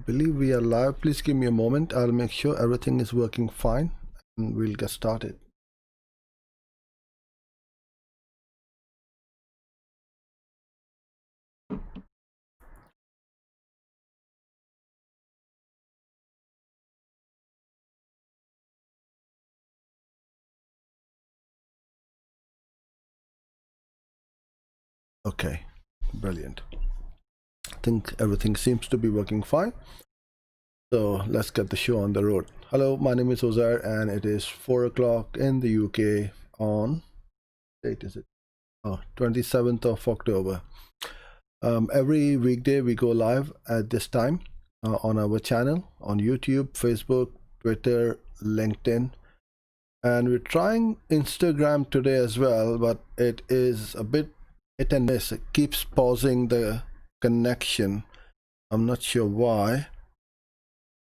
believe we are live. Please give me a moment. I'll make sure everything is working fine and we'll get started. Okay, brilliant. I think everything seems to be working fine. So let's get the show on the road. Hello, my name is Uzair and it is 4 o'clock in the UK on, date is it? 27th of October. Every weekday we go live at this time on our channel on YouTube, Facebook, Twitter, LinkedIn, and we're trying Instagram today as well, but it is a bit hit and miss. It keeps pausing the connection. I'm not sure why,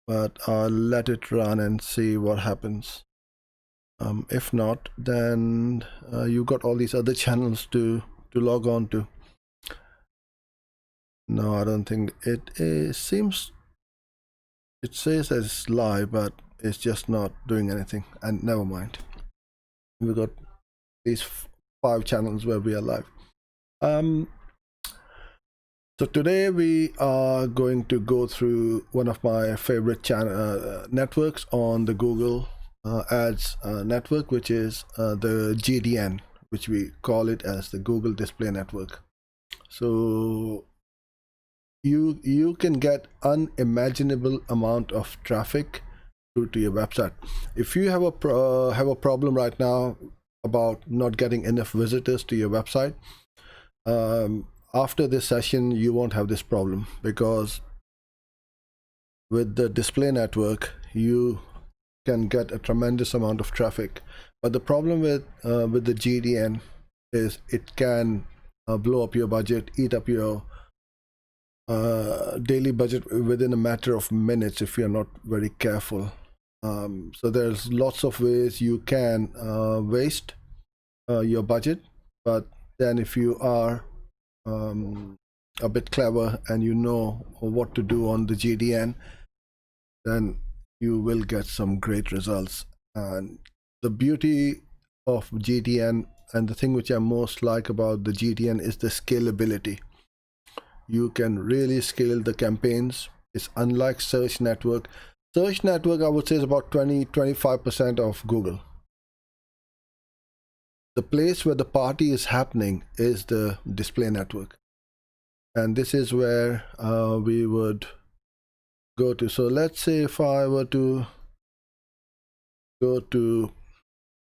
but I'll let it run and see what happens. If not, then you got all these other channels to log on to. No, I don't think it seems it says that it's live, but it's just not doing anything. And never mind, we got these 5 channels where we are live. So today we are going to go through one of my favorite channel networks on the Google Ads network, which is the GDN, which we call it as the Google Display Network. So you can get unimaginable amount of traffic through to your website. If you have a problem right now about not getting enough visitors to your website, after this session you won't have this problem, because with the display network you can get a tremendous amount of traffic. But the problem with the GDN is it can blow up your budget, eat up your daily budget within a matter of minutes if you're not very careful. So there's lots of ways you can waste your budget, but then if you are a bit clever and you know what to do on the GDN, then you will get some great results. And the beauty of GDN, and the thing which I most like about the GDN, is the scalability. You can really scale the campaigns. It's unlike search network. Search network, I would say, is about 20-25% of Google. The place where the party is happening is the display network, and this is where we would go to. So let's say if I were to go to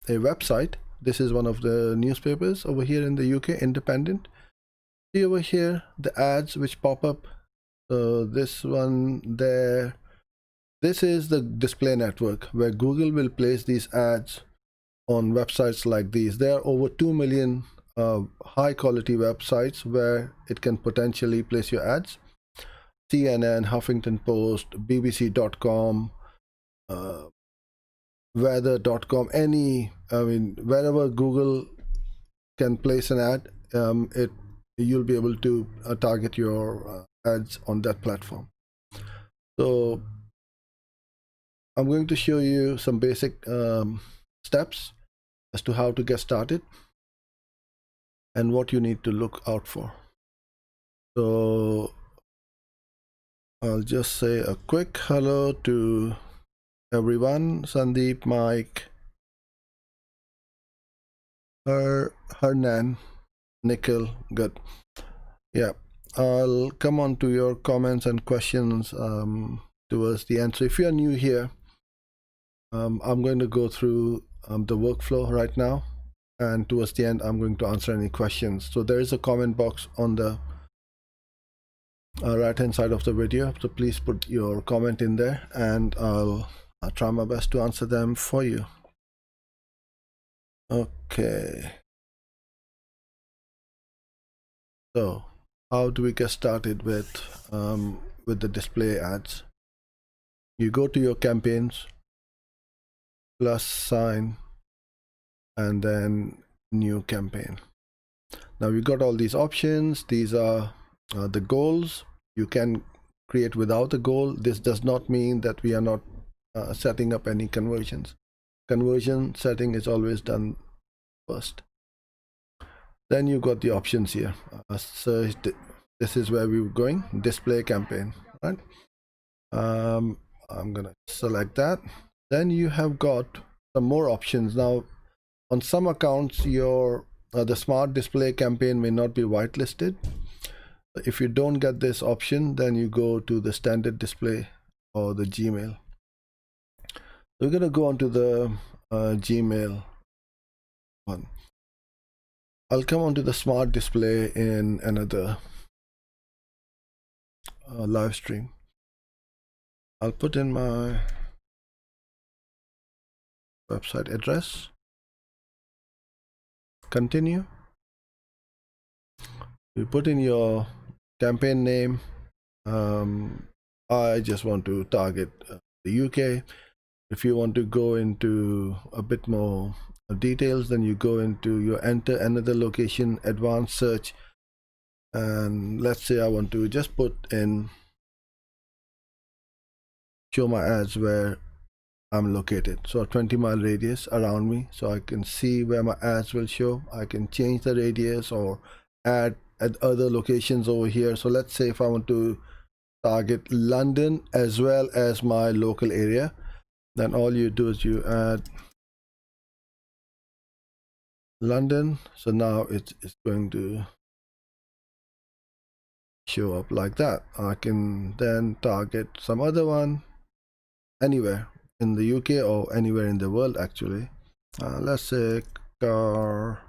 a website, this is one of the newspapers over here in the UK, Independent. See over here the ads which pop up. So this one there, this is the display network where Google will place these ads on websites like these. There are over 2 million high quality websites where it can potentially place your ads. CNN, Huffington Post, BBC.com, weather.com, wherever Google can place an ad, you'll be able to target your ads on that platform. So I'm going to show you some basic steps as to how to get started and what you need to look out for. So I'll just say a quick hello to everyone. Sandeep, Mike, Hernan, Nikhil, good. Yeah, I'll come on to your comments and questions towards the end. So if you are new here, I'm going to go through the workflow right now, and towards the end I'm going to answer any questions. So there is a comment box on the right hand side of the video, so please put your comment in there and I'll try my best to answer them for you. Okay, so how do we get started with the display ads? You go to your campaigns, plus sign, and then new campaign. Now you got all these options. These are the goals. You can create without a goal. This does not mean that we are not setting up any conversions. Conversion setting is always done first. Then you got the options here. Search. This is where we're going. Display campaign, right? I'm gonna select that. Then you have got some more options. Now, on some accounts, your the smart display campaign may not be whitelisted. If you don't get this option, then you go to the standard display or the Gmail. We're gonna go on to the Gmail one. I'll come on to the smart display in another live stream. I'll put in my website address. Continue. You put in your campaign name. I just want to target the UK. If you want to go into a bit more details, then you go into your enter another location, advanced search, and let's say I want to just put in show my ads where I'm located, so a 20-mile radius around me, so I can see where my ads will show. I can change the radius or add at other locations over here. So let's say if I want to target London as well as my local area, then all you do is you add London. So now it's going to show up like that. I can then target some other one anywhere in the UK or anywhere in the world actually. Let's say Cardiff.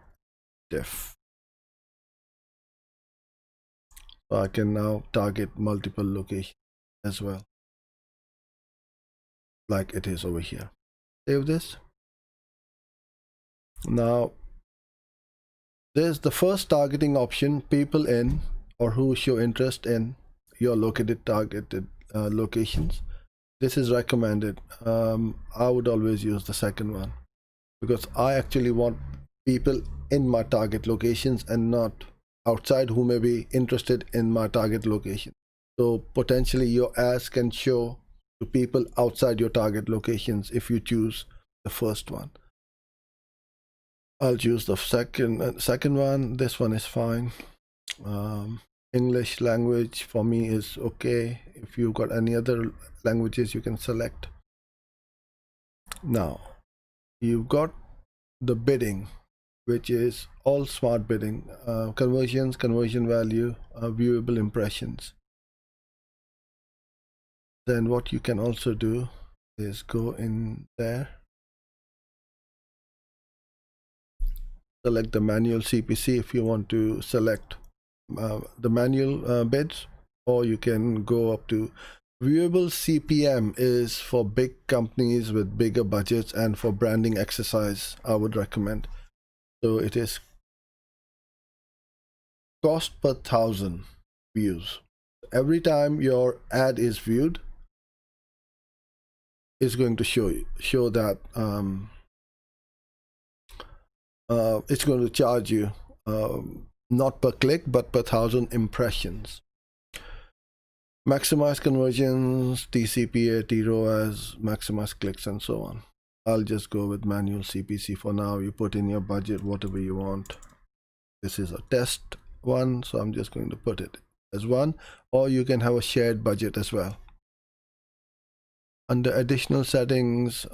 So I can now target multiple locations as well, like it is over here. Save this. Now there's the first targeting option, people in or who show interest in your located targeted locations. This is recommended. I would always use the second one because I actually want people in my target locations and not outside who may be interested in my target location. So potentially your ads can show to people outside your target locations if you choose the first one. I'll choose the second one. This one is fine. English language for me is okay. If you've got any other languages, you can select. Now you've got the bidding, which is all smart bidding, conversions, conversion value, viewable impressions. Then what you can also do is go in there, select the manual CPC if you want to select the manual bids, or you can go up to viewable CPM is for big companies with bigger budgets and for branding exercise. I would recommend. So it is cost per 1,000 views. Every time your ad is viewed, it's going to show that it's going to charge you not per click but per 1,000 impressions. Maximize conversions, TCPA, TROAS, maximize clicks, and so on. I'll just go with manual CPC for now. You put in your budget, whatever you want. This is a test one, so I'm just going to put it as one, or you can have a shared budget as well. Under additional settings,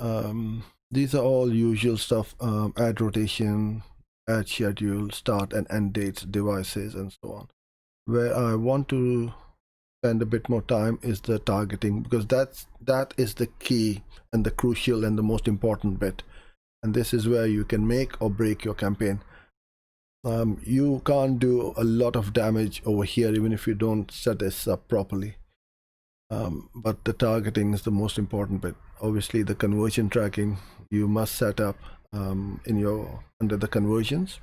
these are all usual stuff, ad rotation, ad schedule, start and end dates, devices, and so on. Where I want to spend a bit more time is the targeting, because that is the key and the crucial and the most important bit, and this is where you can make or break your campaign. You can't do a lot of damage over here even if you don't set this up properly, but the targeting is the most important bit. Obviously the conversion tracking you must set up under the conversions,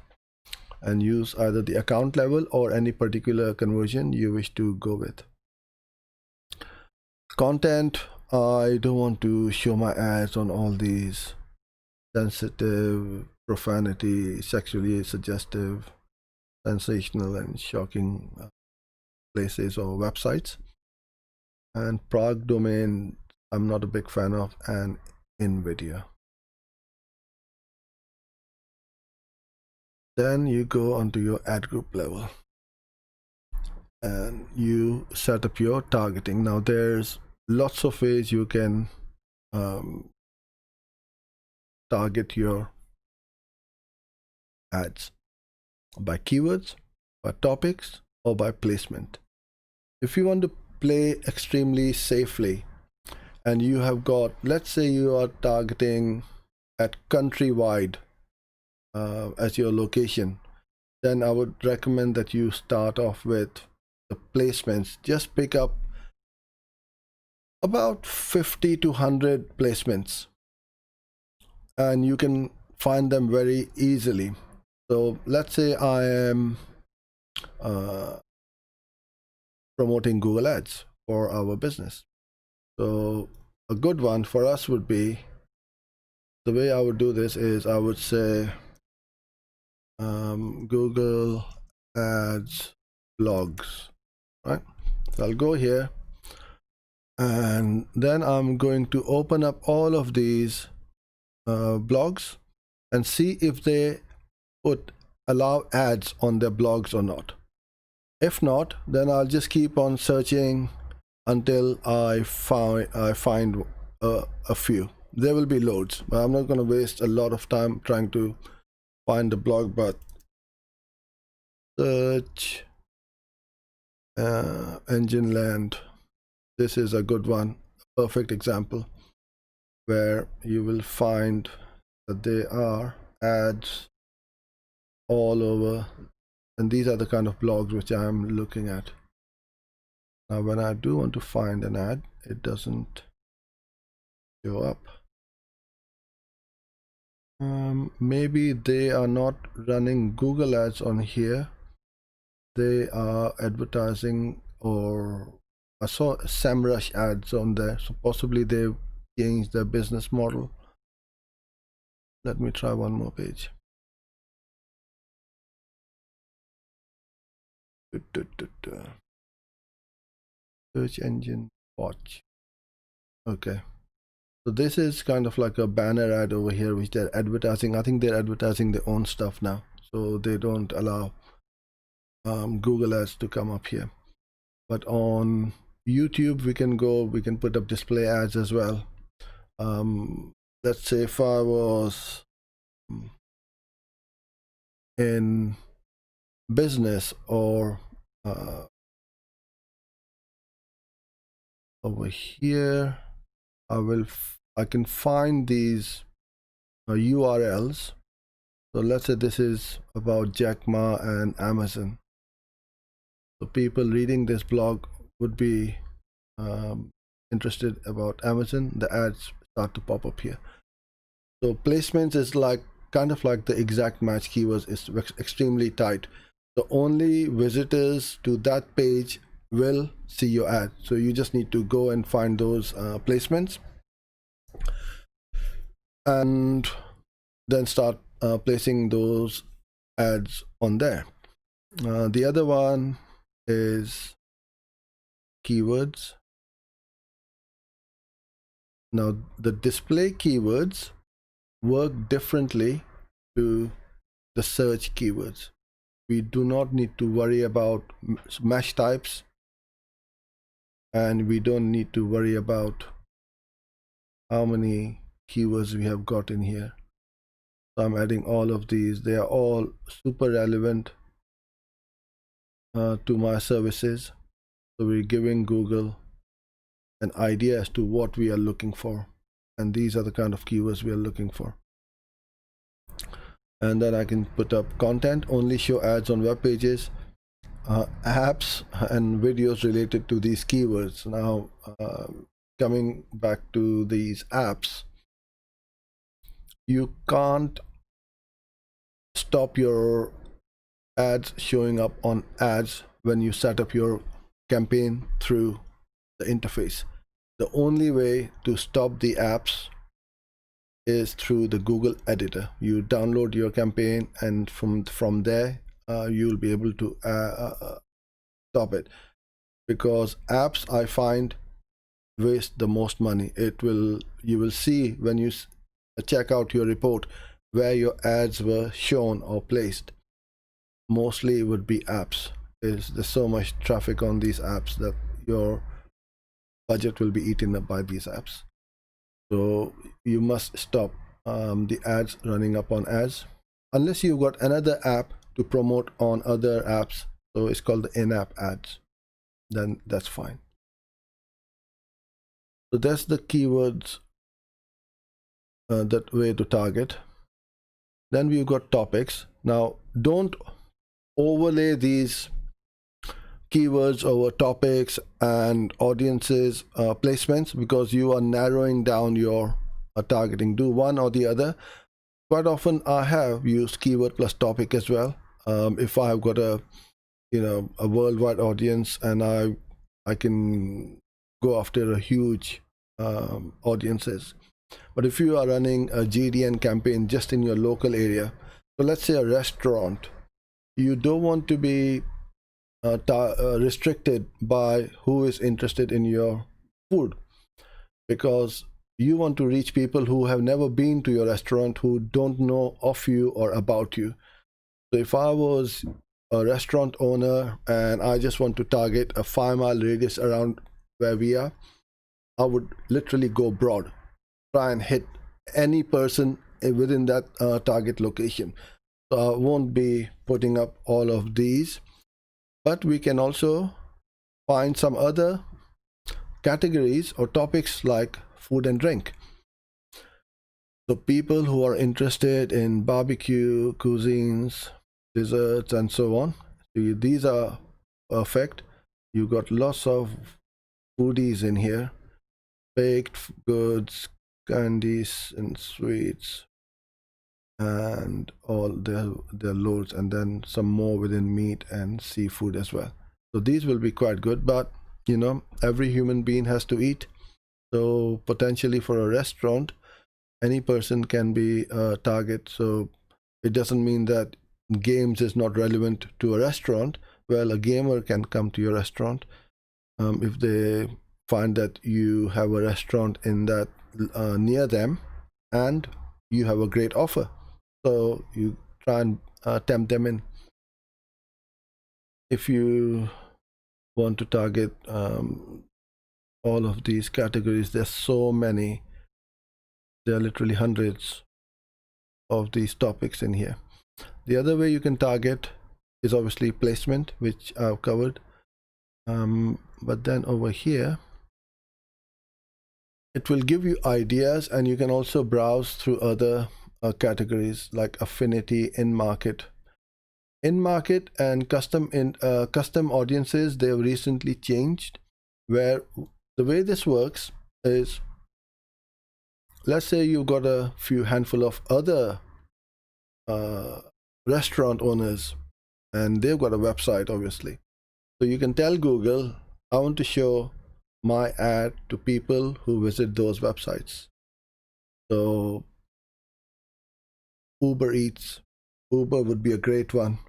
and use either the account level or any particular conversion you wish to go with. Content, I don't want to show my ads on all these sensitive, profanity, sexually suggestive, sensational and shocking places or websites. and Prague domain I'm not a big fan of, and NVIDIA. Then you go onto your ad group level and you set up your targeting. Now there's lots of ways you can target your ads: by keywords, by topics, or by placement. If you want to play extremely safely and you have got, let's say you are targeting at countrywide as your location, then I would recommend that you start off with the placements. Just pick up about 50 to 100 placements and you can find them very easily. So let's say I am promoting Google Ads for our business. So a good one for us would be, the way I would do this is I would say Google Ads blogs, right? So I'll go here and then I'm going to open up all of these blogs and see if they would allow ads on their blogs or not. If not, then I'll just keep on searching until I find a few. There will be loads, but I'm not going to waste a lot of time trying to find the blog. But search engine land, this is a good one, perfect example, where you will find that there are ads all over, and these are the kind of blogs which I am looking at. Now when I do want to find an ad, it doesn't show up. Maybe they are not running Google Ads on here, they are advertising, or I saw SEMrush ads on there, so possibly they've changed their business model. Let me try one more page. Search engine watch. Okay, so this is kind of like a banner ad over here which they're advertising. I think they're advertising their own stuff now, so they don't allow Google Ads to come up here. But on YouTube we can put up display ads as well. Let's say if I was in business or over here, I can find these URLs. So let's say this is about Jack Ma and Amazon. So people reading this blog would be interested about Amazon. The ads start to pop up here. So placements is like kind of like the exact match keywords is extremely tight. The only visitors to that page will see your ad. So you just need to go and find those placements and then start placing those ads on there. The other one is keywords. Now the display keywords work differently to the search keywords. We do not need to worry about mesh types, and we don't need to worry about how many keywords we have got in here. So I'm adding all of these. They are all super relevant to my services. So we're giving Google an idea as to what we are looking for, and these are the kind of keywords we are looking for. And then I can put up content, only show ads on web pages, apps and videos related to these keywords. Now coming back to these apps, you can't stop your ads showing up on ads when you set up your campaign through the interface. The only way to stop the apps is through the Google editor. You download your campaign, and from there you'll be able to stop it, because apps, I find, waste the most money. You will see when you check out your report where your ads were shown or placed. Mostly it would be apps. There's so much traffic on these apps that your budget will be eaten up by these apps. So you must stop the ads running up on ads unless you've got another app to promote on other apps. So it's called the in-app ads. Then that's fine. So that's the keywords, that way to target. Then we've got topics. Now don't overlay these keywords over topics and audiences placements, because you are narrowing down your targeting. Do one or the other. Quite often I have used keyword plus topic as well. If I have got a worldwide audience and I can go after a huge audiences. But if you are running a GDN campaign just in your local area, so let's say a restaurant, you don't want to be restricted by who is interested in your food, because you want to reach people who have never been to your restaurant, who don't know of you or about you. So if I was a restaurant owner and I just want to target a 5-mile radius around where we are, I would literally go broad, try and hit any person within that target location. So I won't be putting up all of these, but we can also find some other categories or topics like food and drink. So people who are interested in barbecue, cuisines, desserts, and so on. So these are perfect. You got lots of foodies in here. Baked goods, candies and sweets, and all their loads, and then some more within meat and seafood as well. So these will be quite good, but every human being has to eat. So potentially for a restaurant, any person can be a target. So it doesn't mean that games is not relevant to a restaurant. Well, a gamer can come to your restaurant if they find that you have a restaurant in that near them and you have a great offer. So you try and tempt them in. If you want to target all of these categories, there's so many. There are literally hundreds of these topics in here. The other way you can target is obviously placement, which I've covered. But then over here, it will give you ideas, and you can also browse through other categories like affinity, in-market. In-market and custom audiences, they have recently changed, where the way this works is, let's say you've got a few handful of other restaurant owners and they've got a website, obviously. So you can tell Google, I want to show my ad to people who visit those websites. So Uber Eats, Uber would be a great one.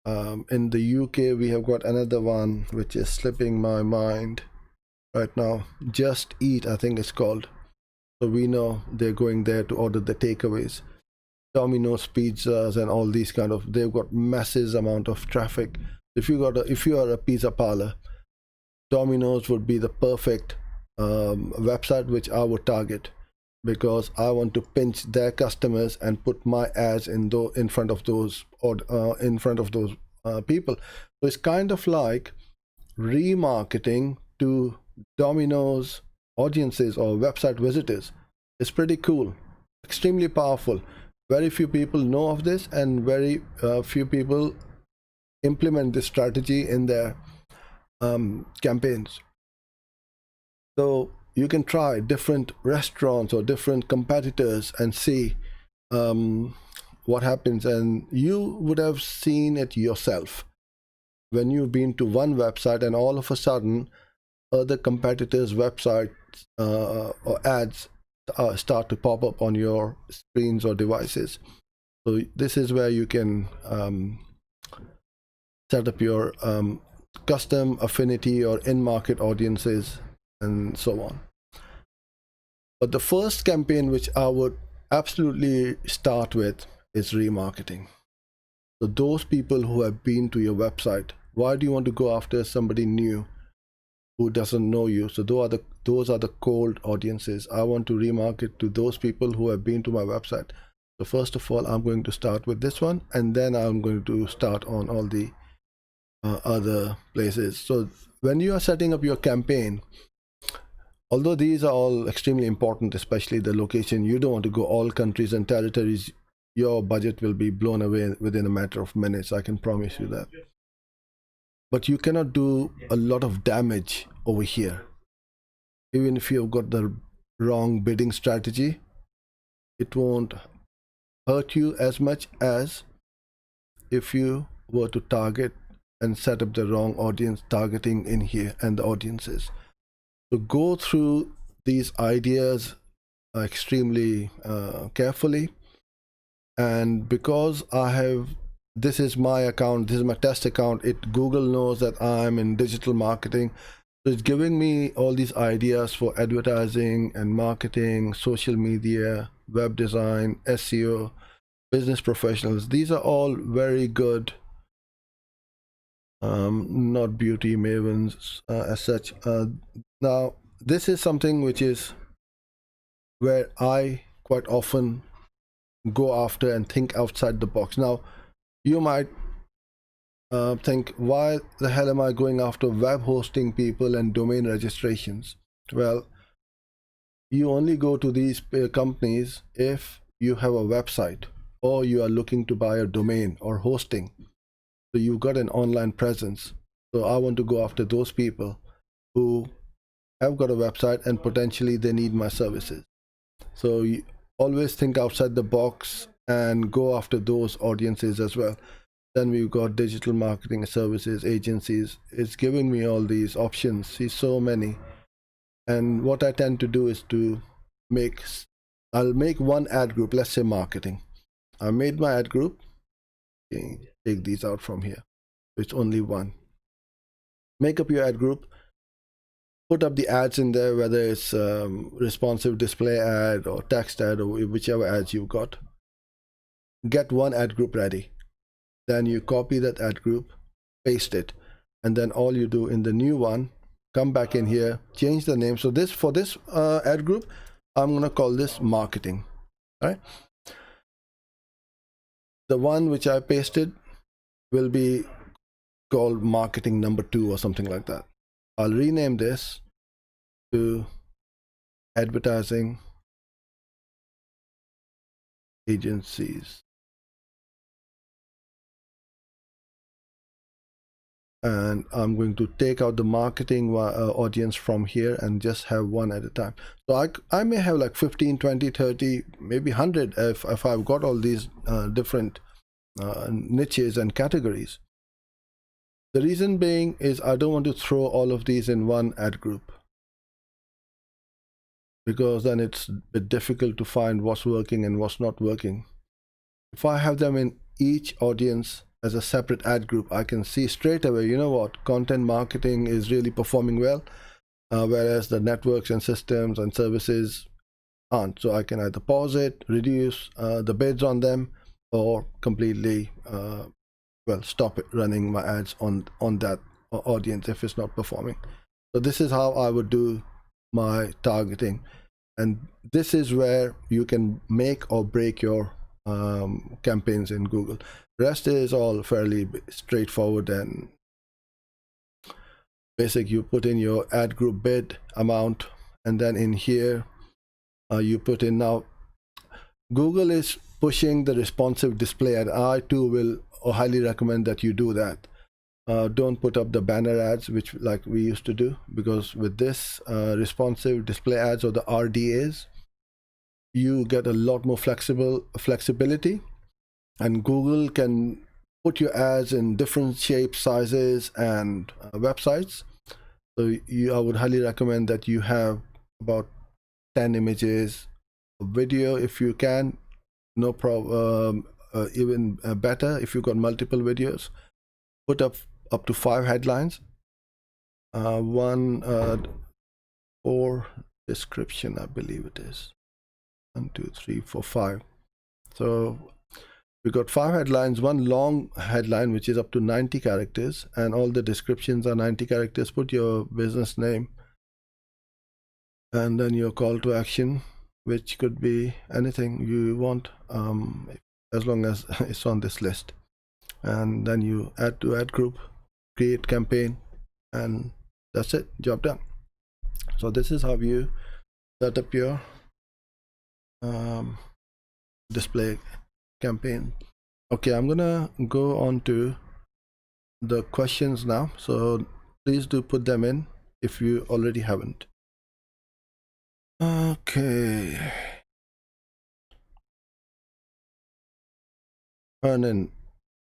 In the UK, we have got another one which is slipping my mind right now. Just Eat, I think it's called. So we know they're going there to order the takeaways. Domino's pizzas and all these kind of, they've got massive amount of traffic. If you are a pizza parlor, Domino's would be the perfect website which I would target, because I want to pinch their customers and put my ads in front of those people. So it's kind of like remarketing to Domino's audiences or website visitors. It's pretty cool, extremely powerful. Very few people know of this, and very few people implement this strategy in their campaigns. So you can try different restaurants or different competitors and see what happens, and you would have seen it yourself when you've been to one website and all of a sudden other competitors' websites or ads start to pop up on your screens or devices. So this is where you can set up your custom affinity or in-market audiences and so on. But the first campaign which I would absolutely start with is remarketing. So those people who have been to your website, why do you want to go after somebody new who doesn't know you? So those are the cold audiences. I want to remarket to those people who have been to my website. So first of all, I'm going to start with this one, and then I'm going to start on all the other places. So when you are setting up your campaign, although these are all extremely important, especially the location, you don't want to go all countries and territories. Your budget will be blown away within a matter of minutes, I can promise you that. But you cannot do a lot of damage over here. Even if you've got the wrong bidding strategy, it won't hurt you as much as if you were to target and set up the wrong audience targeting in here and the audiences. So go through these ideas extremely carefully. And because this is my account, this is my test account, Google knows that I'm in digital marketing. So it's giving me all these ideas for advertising and marketing, social media, web design, SEO, business professionals. These are all very good, not beauty mavens as such. Now, this is something which is where I quite often go after and think outside the box. Now, you might think, why the hell am I going after web hosting people and domain registrations? Well, you only go to these companies if you have a website or you are looking to buy a domain or hosting. So you've got an online presence. So I want to go after those people who have got a website and potentially they need my services. So you always think outside the box and go after those audiences as well. Then we've got digital marketing services, agencies. It's giving me all these options. See, so many. And what I tend to do is I'll make one ad group. Let's say marketing. I made my ad group. Okay, take these out from here. It's only one. Make up your ad group. Put up the ads in there, whether it's responsive display ad or text ad or whichever ads you've got. Get one ad group ready. Then you copy that ad group, paste it, and then all you do in the new one, come back in here, change the name. So for this ad group, I'm going to call this marketing. All right. The one which I pasted will be called marketing number 2 or something like that. I'll rename this to advertising agencies. And I'm going to take out the marketing audience from here and just have one at a time. So I may have like 15, 20, 30, maybe 100 if I've got all these different niches and categories. The reason being is I don't want to throw all of these in one ad group, because then it's a bit difficult to find what's working and what's not working. If I have them in each audience as a separate ad group, I can see straight away, you know what, content marketing is really performing well, whereas the networks and systems and services aren't. So I can either pause it, reduce the bids on them, or completely stop it running my ads on that audience if it's not performing. So this is how I would do my targeting, and this is where you can make or break your campaigns in Google. Rest is all fairly straightforward and basic. You put in your ad group bid amount, and then in here you put in. Now Google is pushing the responsive display ad. I too will highly recommend that you do that. Don't put up the banner ads, which like we used to do, because with this responsive display ads or the RDAs, you get a lot more flexibility, and Google can put your ads in different shapes, sizes, and websites. So I would highly recommend that you have about 10 images, a video if you can, no problem. Even better if you've got multiple videos. Put up to 5 headlines. One 4 description, I believe it is. 1, 2, 3, 4, 5. So we got 5 headlines, one long headline which is up to 90 characters, and all the descriptions are 90 characters. Put your business name and then your call to action, which could be anything you want, as long as it's on this list. And then you add to ad group, create campaign, and that's it, job done. So this is how you set up your display campaign. Okay, I'm gonna go on to the questions now, so please do put them in if you already haven't. Okay, Hernan,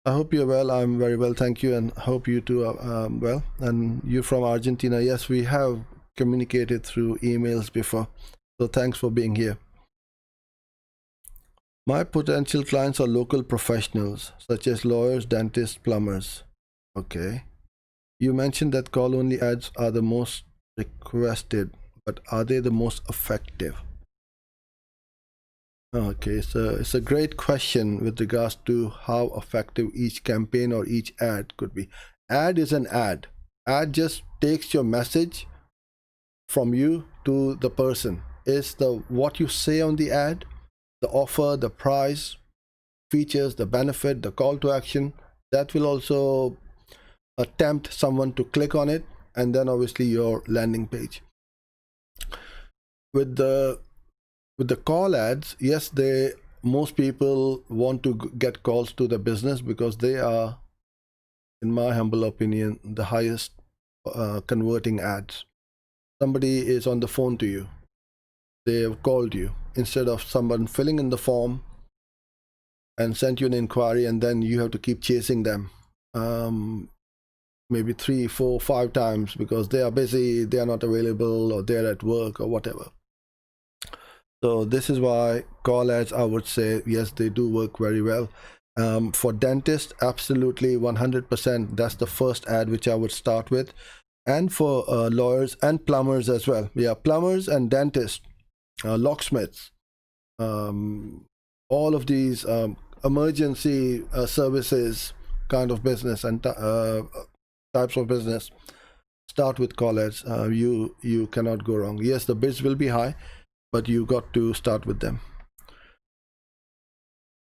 I hope you're well. I'm very well, thank you, and hope you too are well. And you're from Argentina. Yes, we have communicated through emails before, so thanks for being here. My potential clients are local professionals such as lawyers, dentists, plumbers. Okay, you mentioned that call only ads are the most requested, but are they the most effective? Okay, so it's a great question with regards to how effective each campaign or each ad could be. Ad is an ad. Ad just takes your message from you to the person. It's the what you say on the ad, the offer, the price, features, the benefit, the call to action, that will also tempt someone to click on it, and then obviously your landing page. With the call ads, yes, most people want to get calls to the business because they are, in my humble opinion, the highest converting ads. Somebody is on the phone to you, they have called you, instead of someone filling in the form and sent you an inquiry and then you have to keep chasing them maybe 3, 4, 5 times because they are busy, they are not available, or they're at work or whatever. So this is why call ads, I would say, yes, they do work very well. For dentists, absolutely 100%, that's the first ad which I would start with. And for lawyers and plumbers as well. Yeah, plumbers and dentists, locksmiths, all of these emergency services kind of business and types of business, start with call ads. You cannot go wrong. Yes, the bids will be high, but you got to start with them.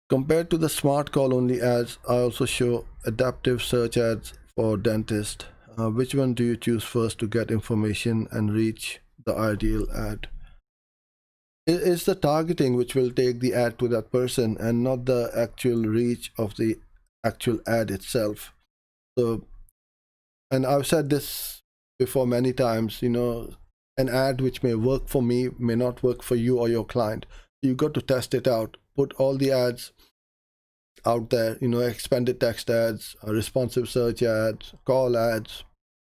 Compared to the smart call only ads, I also show adaptive search ads for dentists. Which one do you choose first to get information and reach the ideal ad? It's the targeting which will take the ad to that person and not the actual reach of the actual ad itself. So, and I've said this before many times, an ad which may work for me may not work for you or your client. You got to test it out, put all the ads out there, expanded text ads, responsive search ads, call ads,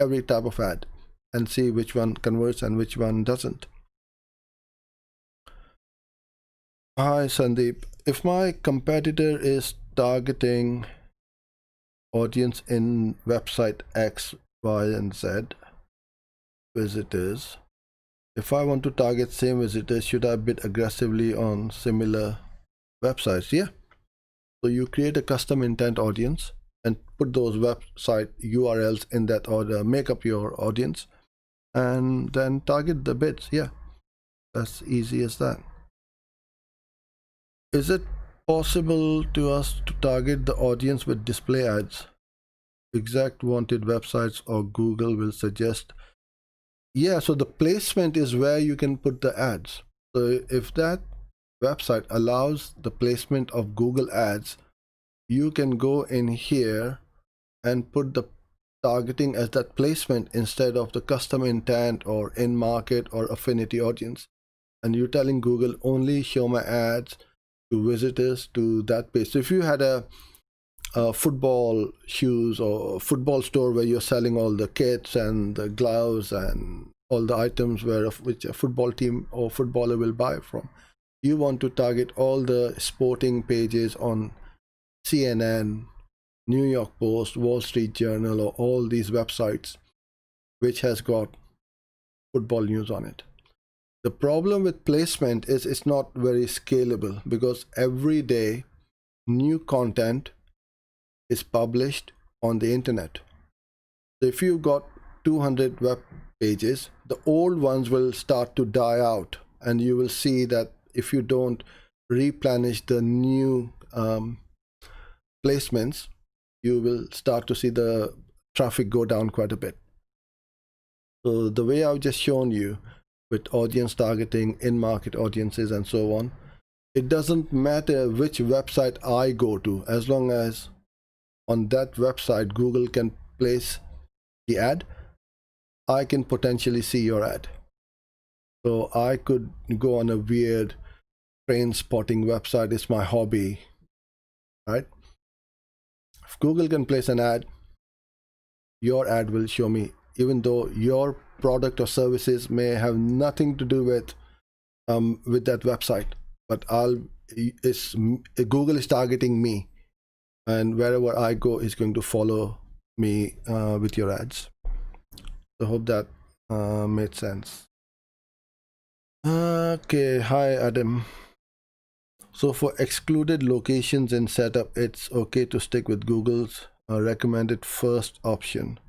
every type of ad, and see which one converts and which one doesn't. Hi Sandeep, if my competitor is targeting audience in website X, Y, and Z visitors, if I want to target same visitors, should I bid aggressively on similar websites? Yeah. So you create a custom intent audience and put those website URLs in that order, make up your audience, and then target the bids. Yeah, that's easy as that. Is it possible to us to target the audience with display ads? Exact wanted websites or Google will suggest. Yeah, so the placement is where you can put the ads. So if that website allows the placement of Google ads, you can go in here and put the targeting as that placement instead of the custom intent or in market or affinity audience. And you're telling Google only show my ads to visitors to that page. So if you had a football shoes or football store where you're selling all the kits and the gloves and all the items which a football team or footballer will buy from, you want to target all the sporting pages on CNN, New York Post, Wall Street Journal, or all these websites which has got football news on it. The problem with placement is it's not very scalable because every day new content is published on the internet. So if you've got 200 web pages, the old ones will start to die out, and you will see that if you don't replenish the new placements, you will start to see the traffic go down quite a bit. So the way I've just shown you with audience targeting, in-market audiences and so on, it doesn't matter which website I go to, as long as on that website Google can place the ad, I can potentially see your ad. So I could go on a weird train spotting website, it's my hobby, right? If Google can place an ad, your ad will show me, even though your product or services may have nothing to do with that website, but Google is targeting me, and wherever I go is going to follow me with your ads. I hope that made sense. Okay, hi Adam. So for excluded locations in setup, it's okay to stick with Google's recommended first option,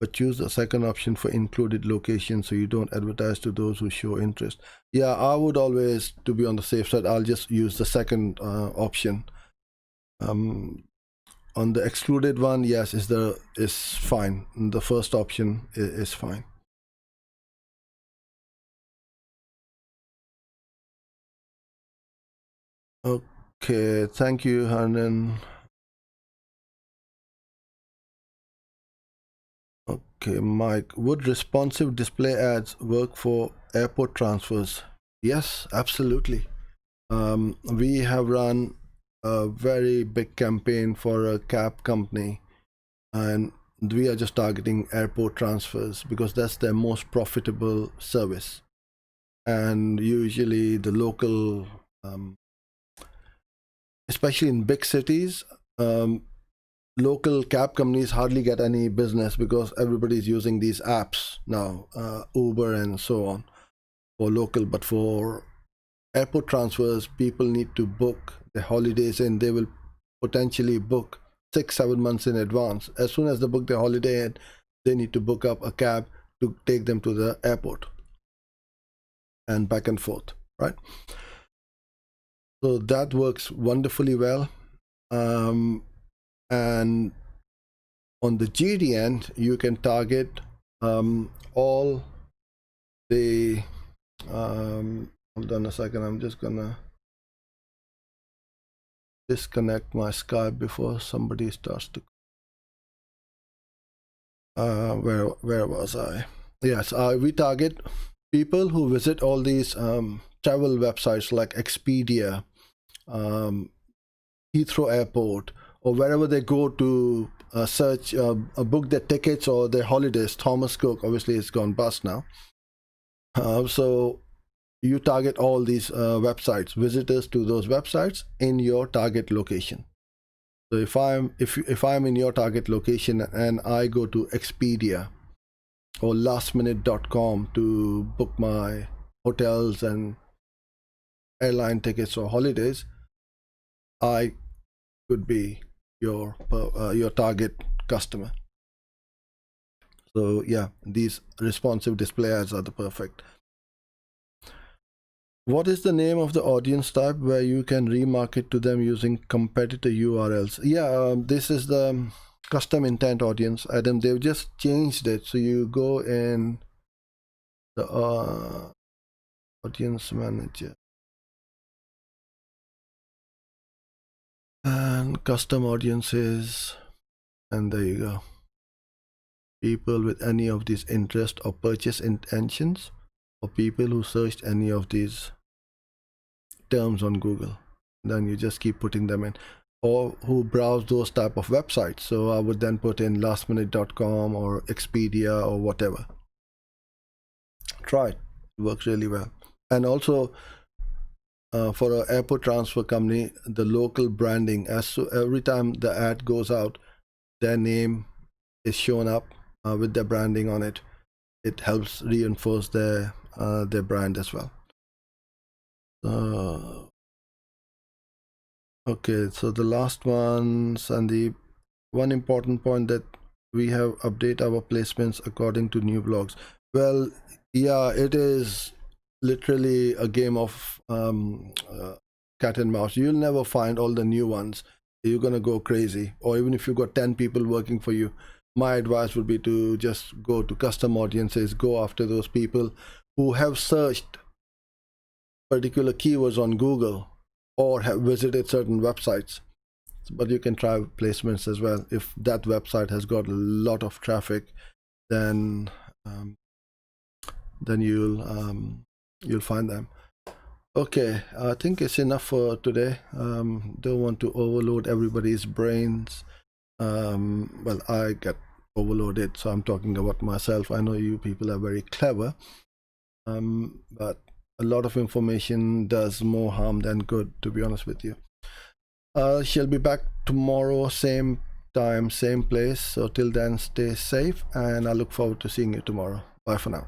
but choose the second option for included locations so you don't advertise to those who show interest. Yeah, I would always, to be on the safe side, I'll just use the second option. On the excluded one, yes, is fine. The first option is fine. Okay, thank you, Hernan. Okay, Mike, would responsive display ads work for airport transfers? Yes, absolutely. We have run a very big campaign for a cab company, and we are just targeting airport transfers because that's their most profitable service. And usually the local, especially in big cities, local cab companies hardly get any business because everybody's using these apps now, Uber and so on, for local. But for airport transfers, people need to book their holidays in. They will potentially book 6-7 months in advance. As soon as they book their holiday in, they need to book up a cab to take them to the airport and back and forth, right? So that works wonderfully well. And on the GD end, you can target all the hold on a second, I'm just gonna disconnect my Skype before somebody starts to where was I? Yes, we target people who visit all these travel websites like Expedia, Heathrow Airport, or wherever they go to search, book their tickets or their holidays. Thomas Cook, obviously, it's gone bust now. So you target all these websites, visitors to those websites in your target location. So if I'm in your target location and I go to Expedia or lastminute.com to book my hotels and airline tickets or holidays, I could be your target customer. So yeah, these responsive display ads are the perfect. What is the name of the audience type where you can remarket to them using competitor URLs? Yeah, this is the custom intent audience, Adam. They've just changed it. So you go in the audience manager and custom audiences, and there you go. People with any of these interest or purchase intentions, or people who searched any of these terms on Google. Then you just keep putting them in, or who browse those type of websites. So I would then put in lastminute.com or Expedia or whatever. Try it. It works really well. And also for an airport transfer company, the local branding, every time the ad goes out, their name is shown up with their branding on it. it helps reinforce their brand as well. Okay, so the last one, Sandeep, one important point that we have update our placements according to new blogs. Well, yeah, it is literally a game of cat and mouse. You'll never find all the new ones. You're gonna go crazy. Or even if you've got 10 people working for you, my advice would be to just go to custom audiences, go after those people who have searched particular keywords on Google or have visited certain websites. But you can try placements as well. If that website has got a lot of traffic, then you'll find them. Okay, I think it's enough for today. Don't want to overload everybody's brains. Well, I get overloaded, so I'm talking about myself. I know you people are very clever, but a lot of information does more harm than good, to be honest with you. She'll be back tomorrow, same time, same place. So till then, stay safe, and I look forward to seeing you tomorrow. Bye for now.